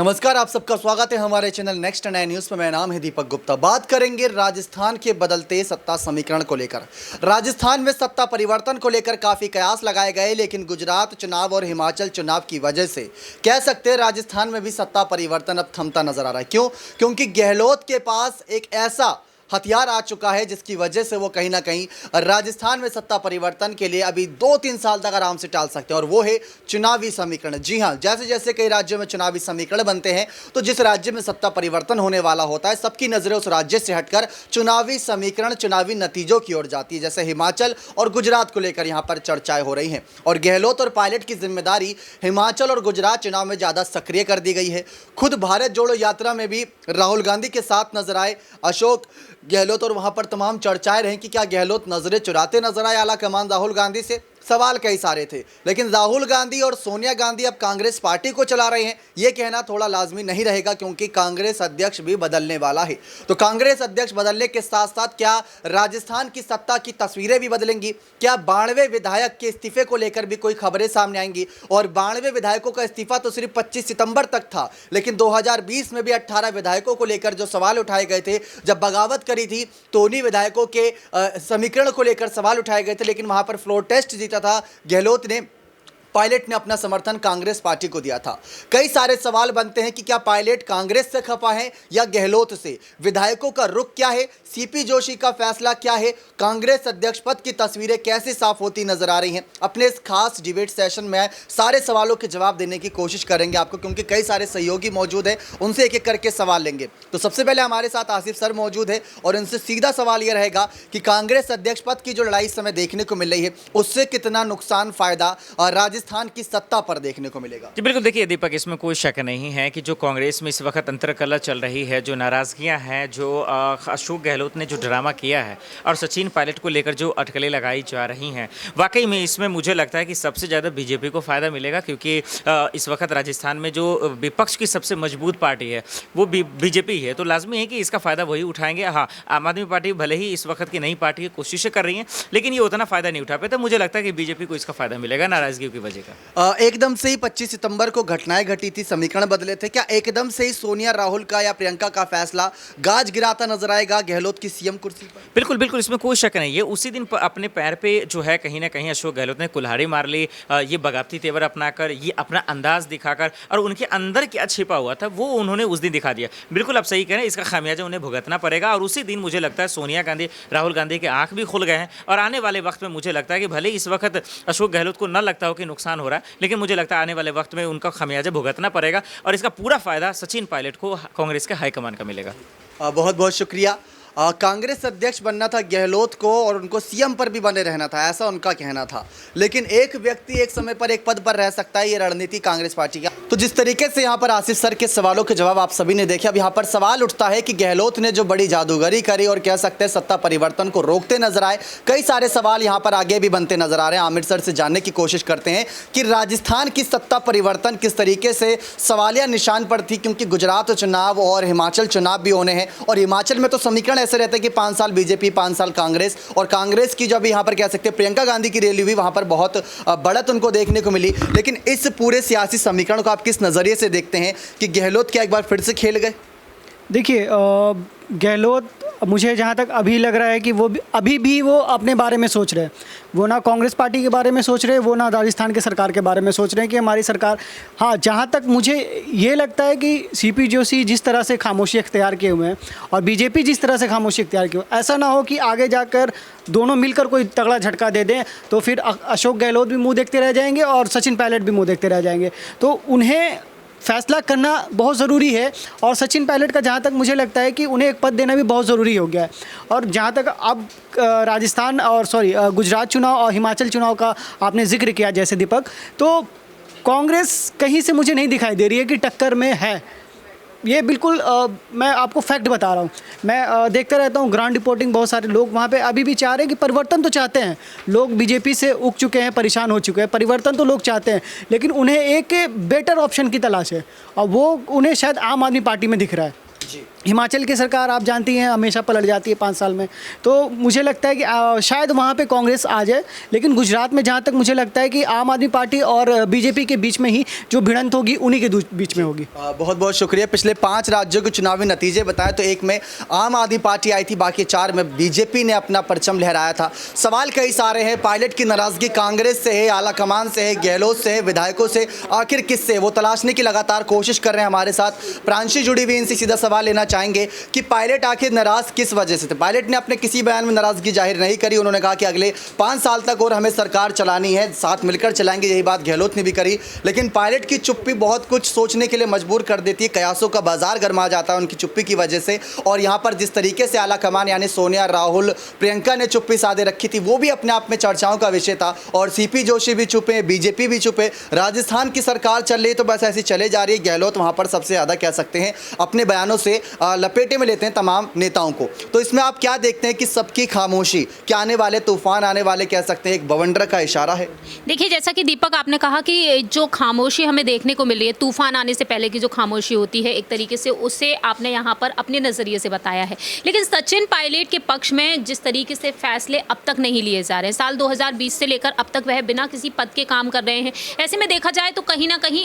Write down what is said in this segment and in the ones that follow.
नमस्कार, आप सबका स्वागत है हमारे चैनल नेक्स्ट 9 न्यूज़ में। मेरा नाम है दीपक गुप्ता। बात करेंगे राजस्थान के बदलते सत्ता समीकरण को लेकर। राजस्थान में सत्ता परिवर्तन को लेकर काफ़ी कयास लगाए गए, लेकिन गुजरात चुनाव और हिमाचल चुनाव की वजह से कह सकते हैं राजस्थान में भी सत्ता परिवर्तन अब थमता नजर आ रहा है। क्यों? क्योंकि गहलोत के पास एक ऐसा हथियार आ चुका है जिसकी वजह से वो कहीं ना कहीं राजस्थान में सत्ता परिवर्तन के लिए अभी 2-3 साल तक आराम से टाल सकते हैं, और वो है चुनावी समीकरण। जी हाँ, जैसे जैसे कई राज्यों में चुनावी समीकरण बनते हैं तो जिस राज्य में सत्ता परिवर्तन होने वाला होता है सबकी नज़रें उस राज्य से हटकर चुनावी समीकरण, चुनावी नतीजों की ओर जाती है। जैसे हिमाचल और गुजरात को लेकर यहाँ पर चर्चाएं हो रही हैं, और गहलोत और पायलट की जिम्मेदारी हिमाचल और गुजरात चुनाव में ज़्यादा सक्रिय कर दी गई है। खुद भारत जोड़ो यात्रा में भी राहुल गांधी के साथ नजर आए अशोक गहलोत, और वहां पर तमाम चर्चाएं रहीं कि क्या गहलोत नजरें चुराते नजर आए आला कमान राहुल गांधी से। सवाल कई सारे थे, लेकिन राहुल गांधी और सोनिया गांधी अब कांग्रेस पार्टी को चला रहे हैं, यह कहना थोड़ा लाजमी नहीं रहेगा, क्योंकि कांग्रेस अध्यक्ष भी बदलने वाला है। तो कांग्रेस अध्यक्ष बदलने के साथ साथ क्या राजस्थान की सत्ता की तस्वीरें भी बदलेंगी? क्या 92 विधायक के इस्तीफे को लेकर भी कोई खबरें सामने आएंगी? और 92 विधायकों का इस्तीफा तो सिर्फ 25 सितंबर तक था, लेकिन 2020 में भी 18 विधायकों को लेकर जो सवाल उठाए गए थे, जब बगावत करी थी तो उन्हीं विधायकों के समीकरण को लेकर सवाल उठाए गए थे, लेकिन वहां पर फ्लोर टेस्ट जीता था गहलोत ने। पायलट ने अपना समर्थन कांग्रेस पार्टी को दिया था। कई सारे सवाल बनते हैं कि क्या पायलट कांग्रेस से खफा है या गहलोत से? विधायकों का रुख क्या है? सीपी जोशी का फैसला क्या है? कांग्रेस अध्यक्ष पद की तस्वीरें कैसे साफ होती नजर आ रही हैं? अपने इस खास डिबेट सेशन में सारे सवालों के जवाब देने की कोशिश करेंगे आपको, क्योंकि कई सारे सहयोगी मौजूद हैं, उनसे एक एक करके सवाल लेंगे। तो सबसे पहले हमारे साथ आसिफ सर मौजूद है, और इनसे सीधा सवाल यह रहेगा कि कांग्रेस अध्यक्ष पद की जो लड़ाई इस समय देखने को मिल रही है, उससे कितना नुकसान फायदा राजस्थान की सत्ता पर देखने को मिलेगा? जी बिल्कुल, देखिए दीपक, इसमें कोई शक नहीं है कि जो कांग्रेस में इस वक्त अंतर्कलह चल रही है, जो नाराजगियां हैं, जो अशोक गहलोत ने जो ड्रामा किया है और सचिन पायलट को लेकर जो अटकलें लगाई जा रही हैं, वाकई में इसमें मुझे लगता है कि सबसे ज़्यादा बीजेपी को फ़ायदा मिलेगा, क्योंकि इस वक्त राजस्थान में जो विपक्ष की सबसे मजबूत पार्टी है वो बीजेपी है, तो लाजमी है कि इसका फ़ायदा वही उठाएंगे। हाँ, आम आदमी पार्टी भले ही इस वक्त की नई पार्टी की कोशिशें कर रही हैं, लेकिन ये उतना फ़ायदा नहीं उठा पाए, तो मुझे लगता है कि बीजेपी को इसका फ़ायदा मिलेगा नाराजगी की वजह का। एकदम से ही 25 सितंबर को घटनाएं घटी थी, समीकरण बदले थे। क्या एकदम से ही सोनिया, राहुल का या प्रियंका का फैसला गाज गिराता नजर आएगा गहलोत की सीएम कुर्सी पर? बिल्कुल बिल्कुल, इसमें कोई शक नहीं है। उसी दिन अपने पैर पे जो है कहीं ना कहीं अशोक गहलोत ने कुल्हाड़ी मार ली, ये बगावती तेवर अपनाकर, ये अपना अंदाज दिखाकर, और उनके अंदर क्या छिपा हुआ था वो उन्होंने उस दिन दिखा दिया। बिल्कुल आप सही कह रहे हैं, इसका खामियाजा उन्हें भुगतना पड़ेगा। और उसी दिन मुझे लगता है सोनिया गांधी, राहुल गांधी के आंख भी खुल गए हैं, और आने वाले वक्त में मुझे लगता है कि भले इस वक्त अशोक गहलोत को न लगता हो कि नुकसान हो रहा है, लेकिन मुझे लगता है आने वाले वक्त में उनका खामियाजा भुगतना पड़ेगा, और इसका पूरा फायदा सचिन पायलट को कांग्रेस के हाईकमान का मिलेगा। बहुत बहुत शुक्रिया। कांग्रेस अध्यक्ष बनना था गहलोत को, और उनको सीएम पर भी बने रहना था, ऐसा उनका कहना था। लेकिन एक व्यक्ति एक समय पर एक पद पर रह सकता है, ये रणनीति कांग्रेस पार्टी का। तो जिस तरीके से यहाँ पर आसिफ सर के सवालों के जवाब आप सभी ने देखे, अब यहाँ पर सवाल उठता है कि गहलोत ने जो बड़ी जादूगरी करी और कह सकते हैं सत्ता परिवर्तन को रोकते नजर आए, कई सारे सवाल यहाँ पर आगे भी बनते नजर आ रहे हैं। आमिर सर से जानने की कोशिश करते हैं कि राजस्थान की सत्ता परिवर्तन किस तरीके से सवालिया निशान पर थी, क्योंकि गुजरात चुनाव और हिमाचल चुनाव भी होने हैं, और हिमाचल में तो समीकरण ऐसे रहते हैं कि 5 साल बीजेपी, 5 साल कांग्रेस, और कांग्रेस की जो अभी यहाँ पर कह सकते हैं प्रियंका गांधी की रैली हुई, वहाँ पर बहुत बढ़त उनको देखने को मिली। लेकिन इस पूरे सियासी समीकरण को आप किस नज़रिए से देखते हैं कि गहलोत क्या एक बार फिर से खेल गए? देखिए, गहलोत मुझे जहाँ तक अभी लग रहा है कि वो अभी भी वो अपने बारे में सोच रहे हैं। वो ना कांग्रेस पार्टी के बारे में सोच रहे हैं, वो ना राजस्थान के सरकार के बारे में सोच रहे हैं कि हमारी सरकार। हाँ, जहाँ तक मुझे ये लगता है कि सीपी जोशी जिस तरह से खामोशी इख्तियार किए हुए हैं और बीजेपी जिस तरह से खामोशी इख्तियार किए हुए, ऐसा ना हो कि आगे जाकर दोनों मिलकर कोई तगड़ा झटका दे दें, तो फिर अशोक गहलोत भी मुँह देखते रह जाएंगे और सचिन पायलट भी मुँह देखते रह जाएंगे। तो उन्हें फैसला करना बहुत ज़रूरी है, और सचिन पायलट का जहाँ तक मुझे लगता है कि उन्हें एक पद देना भी बहुत ज़रूरी हो गया है। और जहाँ तक अब राजस्थान और गुजरात चुनाव और हिमाचल चुनाव का आपने जिक्र किया जैसे दीपक, तो कांग्रेस कहीं से मुझे नहीं दिखाई दे रही है कि टक्कर में है। ये बिल्कुल मैं आपको फैक्ट बता रहा हूँ। मैं देखता रहता हूँ ग्राउंड रिपोर्टिंग, बहुत सारे लोग वहाँ पे अभी भी चाह रहे हैं कि परिवर्तन तो चाहते हैं लोग, बीजेपी से उग चुके हैं, परेशान हो चुके हैं, परिवर्तन तो लोग चाहते हैं, लेकिन उन्हें एक बेटर ऑप्शन की तलाश है, और वो उन्हें शायद आम आदमी पार्टी में दिख रहा है। हिमाचल की सरकार आप जानती हैं हमेशा पलट जाती है 5 साल में। तो मुझे लगता है कि शायद वहाँ पे कांग्रेस आ जाए, लेकिन गुजरात में जहाँ तक मुझे लगता है कि आम आदमी पार्टी और बीजेपी के बीच में ही जो भिड़ंत होगी उन्हीं के बीच में होगी। बहुत बहुत शुक्रिया। पिछले 5 राज्यों के चुनावी नतीजे बताएं तो एक में आम आदमी पार्टी आई थी, बाकी 4 में बीजेपी ने अपना परचम लहराया था। सवाल कई सारे हैं, पायलट की नाराजगी कांग्रेस से है, आला कमान से है, गहलोत से है, विधायकों से, आखिर किससे, वो तलाशने की लगातार कोशिश कर रहे हैं। हमारे साथ प्रांशी जुड़ी हुई, इनसे सीधा सवाल लेना चाहेंगे कि पायलट आखिर नाराज किस वजह से थे। पायलट ने अपने किसी बयान में नाराजगी जाहिर नहीं करी। उन्होंने कहा कि अगले 5 साल तक और हमें सरकार चलानी है, साथ मिलकर चलाएंगे, यही बात गहलोत ने भी करी। लेकिन पायलट की चुप्पी बहुत कुछ सोचने के लिए मजबूर कर देती है, कयासों का बाजार गरमा जाता है उनकी चुप्पी की वजह से। और यहाँ पर जिस तरीके से आला कमान यानी सोनिया, राहुल, प्रियंका ने चुप्पी साधे रखी थी, वो भी अपने आप में चर्चाओं का विषय था। और सीपी जोशी भी चुपे, बीजेपी भी चुपे, राजस्थान की सरकार चल रही तो बस ऐसी चले जा रही है। गहलोत वहाँ पर सबसे ज़्यादा कह सकते हैं अपने बयानों से लपेटे में लेते हैं तमाम नेताओं को। तो इसमें आप क्या देखते हैं कि सबकी खामोशी क्या आने वाले तूफान, आने वाले कह सकते हैं एक बवंडर का इशारा है? देखिए, जैसा कि दीपक आपने कहा कि जो खामोशी हमें देखने को मिल रही है, तूफान आने से पहले की जो खामोशी होती है एक तरीके से, उसे आपने यहाँ पर अपने नज़रिए से बताया है। लेकिन सचिन पायलट के पक्ष में जिस तरीके से फैसले अब तक नहीं लिए जा रहे हैं, साल 2020 से लेकर अब तक वह बिना किसी पद के काम कर रहे हैं। ऐसे में देखा जाए तो कहीं ना कहीं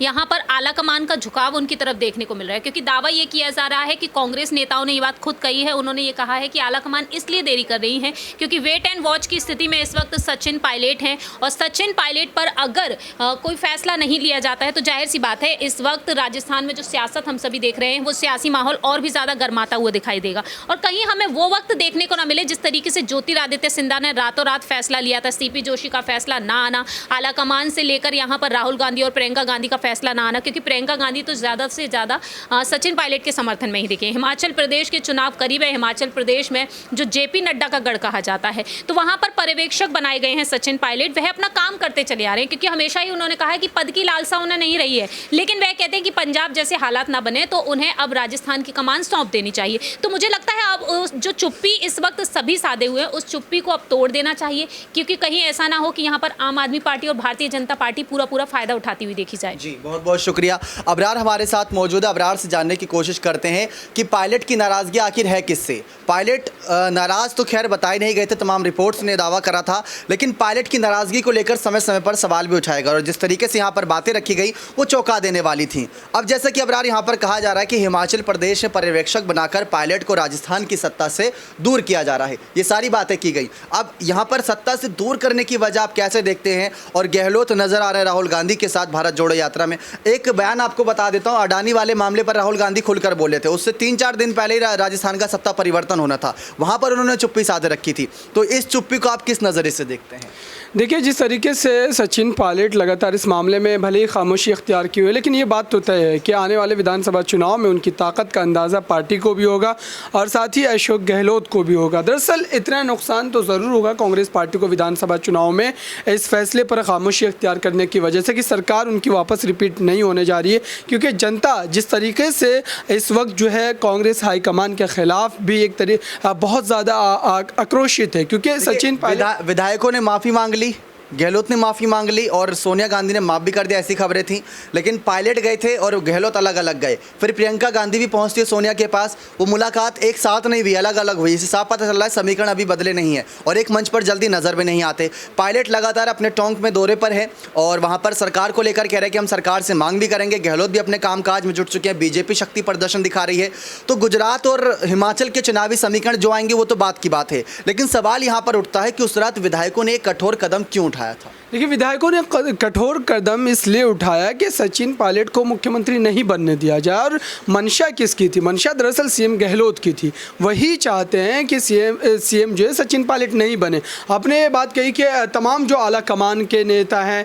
यहाँ पर आला कमान का झुकाव उनकी तरफ देखने को मिल रहा है, क्योंकि दावा ये किया जा रहा है कि कांग्रेस नेताओं ने ये बात खुद कही है। उन्होंने ये कहा है कि आला कमान इसलिए देरी कर रही है क्योंकि वेट एंड वॉच की स्थिति में इस वक्त सचिन पायलट हैं, और सचिन पायलट पर अगर कोई फैसला नहीं लिया जाता है तो जाहिर सी बात है इस वक्त राजस्थान में जो सियासत हम सभी देख रहे हैं वो सियासी माहौल और भी ज़्यादा गर्माता हुआ दिखाई देगा। और कहीं हमें वो वक्त देखने को ना मिले जिस तरीके से ज्योतिरादित्य सिंधिया ने रातों रात फैसला लिया था, सीपी जोशी का फैसला ना आना, आला कमान से लेकर यहाँ पर राहुल गांधी और प्रियंका गांधी का फैसला ना आना, क्योंकि प्रियंका गांधी तो ज़्यादा से ज़्यादा सचिन पायलट के समर्थन में ही दिखे। हिमाचल प्रदेश के चुनाव करीब है, हिमाचल प्रदेश में जो जेपी नड्डा का गढ़ कहा जाता है, तो वहाँ पर पर्यवेक्षक बनाए गए हैं सचिन पायलट। वह अपना काम करते चले आ रहे हैं, क्योंकि हमेशा ही उन्होंने कहा है कि पद की लालसा उन्हें नहीं रही है, लेकिन वह कहते हैं कि पंजाब जैसे हालात ना बने तो उन्हें अब राजस्थान की कमान सौंप देनी चाहिए। तो मुझे लगता है अब जो चुप्पी इस वक्त सभी साधे हुए हैं, उस चुप्पी को अब तोड़ देना चाहिए, क्योंकि कहीं ऐसा ना हो कि यहाँ पर आम आदमी पार्टी और भारतीय जनता पार्टी पूरा फायदा उठाती हुई देखी जाए। जी बहुत बहुत शुक्रिया। अबरार हमारे साथ मौजूद है, अबरार से जानने की कोशिश करते हैं कि पायलट की नाराजगी आखिर है किससे। पायलट नाराज तो खैर बताए नहीं गए थे, तमाम रिपोर्ट्स ने दावा करा था, लेकिन पायलट की नाराजगी को लेकर समय समय पर सवाल भी उठाएगा, और जिस तरीके से यहाँ पर बातें रखी गई वो चौंका देने वाली थी। अब जैसा कि अबरार यहाँ पर कहा जा रहा है कि हिमाचल प्रदेश में पर्यवेक्षक बनाकर पायलट को राजस्थान की सत्ता से दूर किया जा रहा है, ये सारी बातें की गई। अब यहाँ पर सत्ता से दूर करने की वजह आप कैसे देखते हैं? और गहलोत नजर आ रहे हैं राहुल गांधी के साथ भारत जोड़ो यात्रा में। एक बयान आपको बता देता हूँ, अडानी वाले मामले पर राहुल गांधी खुलकर बोले थे, उससे 3-4 दिन पहले ही राजस्थान का सत्ता परिवर्तन होना था, वहाँ पर उन्होंने चुप्पी साधे रखी थी। तो इस चुप्पी को आप किस नज़रिए से देखते हैं? देखिए, जिस तरीके से सचिन पायलट लगातार इस मामले में भले ही खामोशी अख्तियार की हुई, लेकिन ये बात तो तय है कि आने वाले विधानसभा चुनाव में उनकी ताकत का अंदाज़ा पार्टी को भी होगा और साथ ही अशोक गहलोत को भी होगा। दरअसल इतना नुकसान तो ज़रूर होगा कांग्रेस पार्टी को विधानसभा चुनाव में इस फैसले पर खामोशी अख्तियार करने की वजह से कि सरकार उनकी वापस रिपीट नहीं होने जा रही है, क्योंकि जनता जिस तरीके से इस वक्त जो है कांग्रेस हाईकमान के खिलाफ भी एक बहुत ज़्यादा आक्रोशित है, क्योंकि सचिन पायलट विधायकों ने माफ़ी मांग ली, गहलोत ने माफ़ी मांग ली और सोनिया गांधी ने माफ़ भी कर दिया, ऐसी खबरें थी। लेकिन पायलट गए थे और गहलोत अलग अलग गए, फिर प्रियंका गांधी भी पहुंचती है सोनिया के पास, वो मुलाकात एक साथ नहीं हुई, अलग अलग हुई। इससे साफ पता चल रहा है समीकरण अभी बदले नहीं है और एक मंच पर जल्दी नज़र में नहीं आते। पायलट लगातार अपने टोंक में दौरे पर है और वहाँ पर सरकार को लेकर कह रहे हैं कि हम सरकार से मांग भी करेंगे। गहलोत भी अपने कामकाज में जुट चुके हैं, बीजेपी शक्ति प्रदर्शन दिखा रही है। तो गुजरात और हिमाचल के चुनावी समीकरण जो आएंगे वो तो बात की बात है, लेकिन सवाल यहाँ पर उठता है कि उस रात विधायकों ने एक कठोर कदम क्यों उठाया था? देखिए, विधायकों ने कठोर कदम इसलिए उठाया कि सचिन पायलट को मुख्यमंत्री नहीं बनने दिया जाए। और मंशा किसकी थी? मंशा दरअसल सीएम गहलोत की थी। वही चाहते हैं कि सीएम जो है सचिन पायलट नहीं बने। आपने ये बात कही कि तमाम जो आला कमान के नेता हैं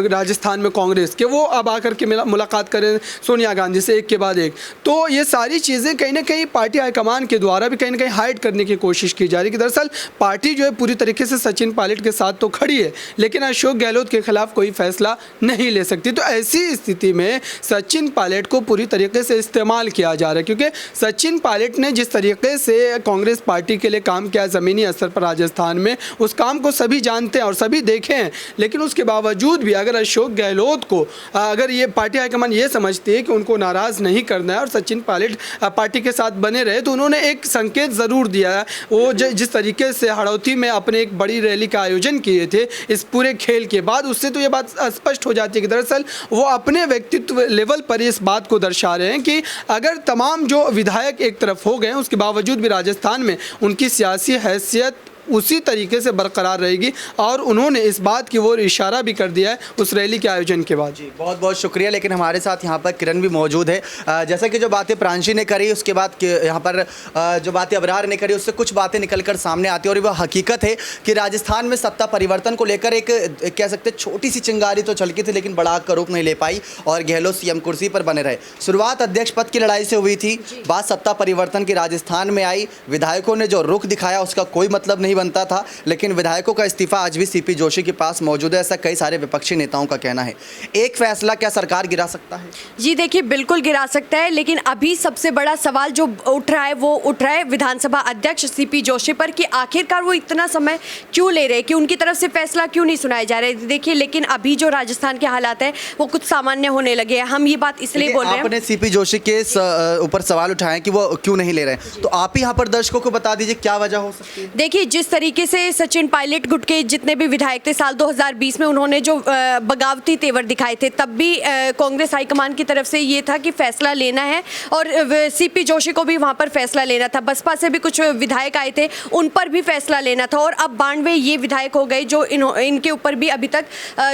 राजस्थान में कांग्रेस के, वो अब आकर के मुलाकात करें सोनिया गांधी से एक के बाद एक। तो ये सारी चीज़ें कहीं ना कहीं पार्टी हाईकमान के द्वारा भी कहीं ना कहीं हाइड करने की कोशिश की जा रही है कि दरअसल पार्टी जो है पूरी तरीके से सचिन पायलट के साथ तो खड़ी है, लेकिन अशोक गहलोत के खिलाफ कोई फैसला नहीं ले सकती। तो ऐसी स्थिति में सचिन पायलट को पूरी तरीके से इस्तेमाल किया जा रहा है, क्योंकि सचिन पायलट ने जिस तरीके से कांग्रेस पार्टी के लिए काम किया ज़मीनी स्तर पर राजस्थान में, उस काम को सभी जानते हैं और सभी देखे हैं। लेकिन उसके बावजूद भी अगर अशोक गहलोत को अगर ये पार्टी हाईकमान ये समझती है कि उनको नाराज़ नहीं करना है और सचिन पायलट पार्टी के साथ बने रहे, तो उन्होंने एक संकेत ज़रूर दिया है। वो जिस तरीके से हड़ौती में अपने एक बड़ी रैली का आयोजन किए थे इस पूरे खेल के बाद, उससे तो ये बात स्पष्ट हो जाती है कि दरअसल वो अपने व्यक्तित्व लेवल पर इस बात को दर्शा रहे हैं कि अगर तमाम जो विधायक एक तरफ हो गए हैं, उसके बावजूद भी राजस्थान में उनकी सियासी हैसियत उसी तरीके से बरकरार रहेगी। और उन्होंने इस बात की ओर इशारा भी कर दिया है उस रैली के आयोजन के बाद। जी बहुत बहुत शुक्रिया। लेकिन हमारे साथ यहाँ पर किरण भी मौजूद है। जैसा कि जो बातें प्रांशी ने करी, उसके बाद यहाँ पर जो बातें अबरार ने करी, उससे कुछ बातें निकल कर सामने आती है और वह हकीकत है कि राजस्थान में सत्ता परिवर्तन को लेकर एक कह सकते छोटी सी चिंगारी तो छलकी थी, लेकिन बड़ा आग का रूप नहीं ले पाई और गहलोत सीएम कुर्सी पर बने रहे। शुरुआत अध्यक्ष पद की लड़ाई से हुई थी, बात सत्ता परिवर्तन की राजस्थान में आई। विधायकों ने जो रुख दिखाया उसका कोई मतलब नहीं बनता था, लेकिन विधायकों का इस्तीफा आज भी सीपी जोशी के पास मौजूद है, ऐसा कई सारे विपक्षी नेताओं का कहना है। एक फैसला क्या सरकार गिरा सकता है? जी देखिए, बिल्कुल गिरा सकता है, लेकिन अभी सबसे बड़ा सवाल जो उठ रहा है वो उठ रहा है विधानसभा अध्यक्ष सीपी जोशी पर कि आखिरकार वो इतना समय क्यों ले रहे हैं, कि उनकी तरफ से फैसला क्यों नहीं सुनाया जा रहा है। देखिए, लेकिन अभी जो राजस्थान के हालात हैं वो कुछ सामान्य होने लगे हैं। हम ये बात इसलिए बोल रहे हैं, आपने सीपी जोशी के ऊपर सवाल उठाए कि वो क्यों नहीं ले रहे हैं, तो आप ही यहाँ पर दर्शकों को बता दीजिए क्या वजह हो सकती है। देखिए, जिस तरीके से सचिन पायलट गुट के जितने भी विधायक थे साल 2020 में उन्होंने जो बगावती तेवर दिखाए थे, तब भी कांग्रेस हाईकमान की तरफ से ये था कि फैसला लेना है और सीपी जोशी को भी वहाँ पर फैसला लेना था। बसपा से भी कुछ विधायक आए थे, उन पर भी फैसला लेना था। और अब 92 ये विधायक हो गए जो इनके ऊपर भी अभी तक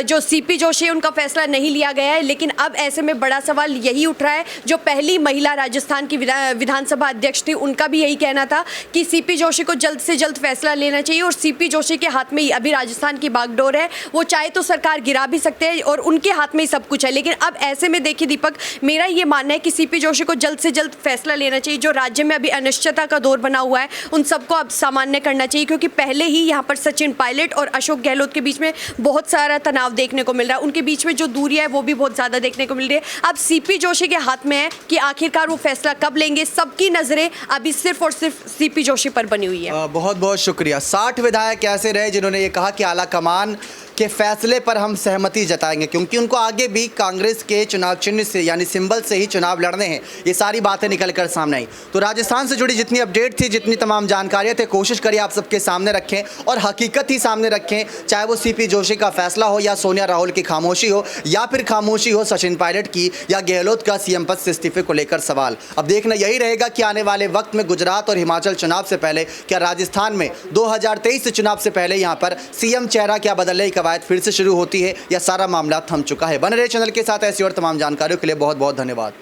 जो सीपी जोशी है उनका फैसला नहीं लिया गया है। लेकिन अब ऐसे में बड़ा सवाल यही उठ रहा है, जो पहली महिला राजस्थान की विधानसभा अध्यक्ष थी उनका भी यही कहना था कि सीपी जोशी को जल्द से जल्द फैसला लेना चाहिए। और सीपी जोशी के हाथ में ही अभी राजस्थान की बागडोर है, वो चाहे तो सरकार गिरा भी सकते हैं और उनके हाथ में ही सब कुछ है। लेकिन अब ऐसे में देखिए दीपक, मेरा ये मानना है कि सीपी जोशी को जल्द से जल्द फैसला लेना चाहिए। जो राज्य में अभी अनिश्चितता का दौर बना हुआ है उन सबको अब सामान्य करना चाहिए, क्योंकि पहले ही यहाँ पर सचिन पायलट और अशोक गहलोत के बीच में बहुत सारा तनाव देखने को मिल रहा है। उनके बीच में जो दूरियां है वो भी बहुत ज़्यादा देखने को मिल रही है। अब सीपी जोशी के हाथ में है कि आखिरकार वो फैसला कब लेंगे। सबकी नज़रें अभी सिर्फ और सिर्फ सीपी जोशी पर बनी हुई है। बहुत बहुत शुक्रिया। 60 विधायक ऐसे रहे जिन्होंने ये कहा कि आला कमान के फैसले पर हम सहमति जताएंगे, क्योंकि उनको आगे भी कांग्रेस के चुनाव चिन्ह से यानी सिंबल से ही चुनाव लड़ने हैं। ये सारी बातें निकल कर सामने आई। तो राजस्थान से जुड़ी जितनी अपडेट थी, जितनी तमाम जानकारियाँ थे, कोशिश करिए आप सबके सामने रखें और हकीकत ही सामने रखें, चाहे वो सीपी जोशी का फैसला हो या सोनिया राहुल की खामोशी हो या फिर खामोशी हो सचिन पायलट की या गहलोत का सीएम पद से इस्तीफे को लेकर सवाल। अब देखना यही रहेगा कि आने वाले वक्त में गुजरात और हिमाचल चुनाव से पहले क्या राजस्थान में 2023 चुनाव से पहले यहाँ पर सीएम चेहरा क्या बदलने की कवायद फिर से शुरू होती है या सारा मामला थम चुका है। बने रहे चैनल के साथ, ऐसी और तमाम जानकारियों के लिए बहुत बहुत धन्यवाद।